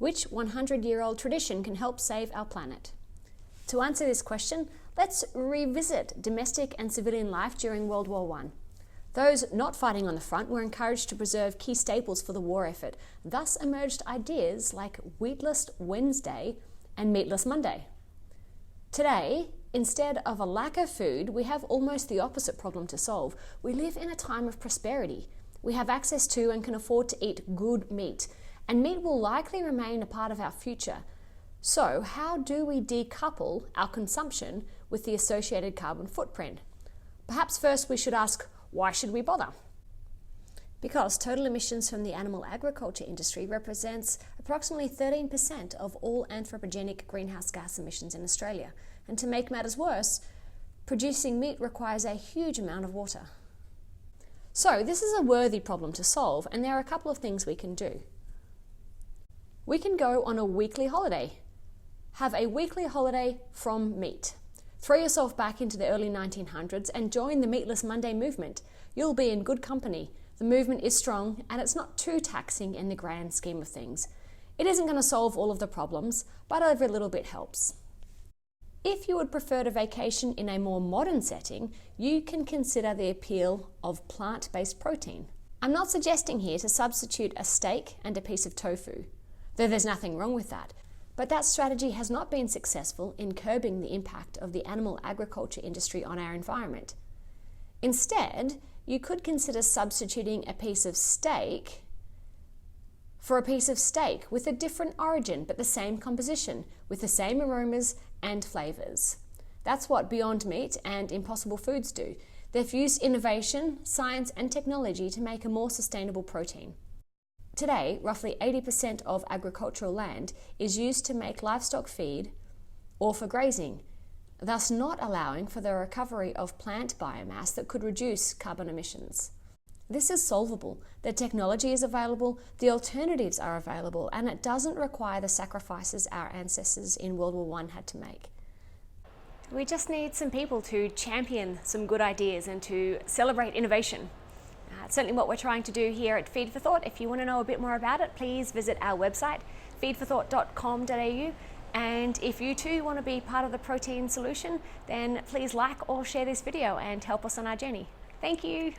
Which 100-year-old tradition can help save our planet? To answer this question, let's revisit domestic and civilian life during World War I. Those not fighting on the front were encouraged to preserve key staples for the war effort. Thus emerged ideas like wheatless Wednesday and meatless Monday. Today, instead of a lack of food, we have almost the opposite problem to solve. We live in a time of prosperity. We have access to and can afford to eat good meat, and meat will likely remain a part of our future. So, how do we decouple our consumption with the associated carbon footprint? Perhaps first we should ask, why should we bother? Because total emissions from the animal agriculture industry represents approximately 13% of all anthropogenic greenhouse gas emissions in Australia. And to make matters worse, producing meat requires a huge amount of water. So this is a worthy problem to solve, and there are a couple of things we can do. We can go on a weekly holiday. Have a weekly holiday from meat. Throw yourself back into the early 1900s and join the Meatless Monday movement. You'll be in good company. The movement is strong and it's not too taxing in the grand scheme of things. It isn't going to solve all of the problems, but every little bit helps. If you would prefer to vacation in a more modern setting, you can consider the appeal of plant-based protein. I'm not suggesting here to substitute a steak and a piece of tofu, though there's nothing wrong with that. But that strategy has not been successful in curbing the impact of the animal agriculture industry on our environment. Instead, you could consider substituting a piece of steak for a piece of steak with a different origin but the same composition, with the same aromas and flavours. That's what Beyond Meat and Impossible Foods do. They've fused innovation, science and technology to make a more sustainable protein. Today, roughly 80% of agricultural land is used to make livestock feed or for grazing, thus not allowing for the recovery of plant biomass that could reduce carbon emissions. This is solvable. The technology is available, the alternatives are available, and it doesn't require the sacrifices our ancestors in World War I had to make. We just need some people to champion some good ideas and to celebrate innovation. It's certainly what we're trying to do here at Feed for Thought. If you want to know a bit more about it, please visit our website, feedforthought.com.au. And if you too want to be part of the protein solution, then please like or share this video and help us on our journey. Thank you.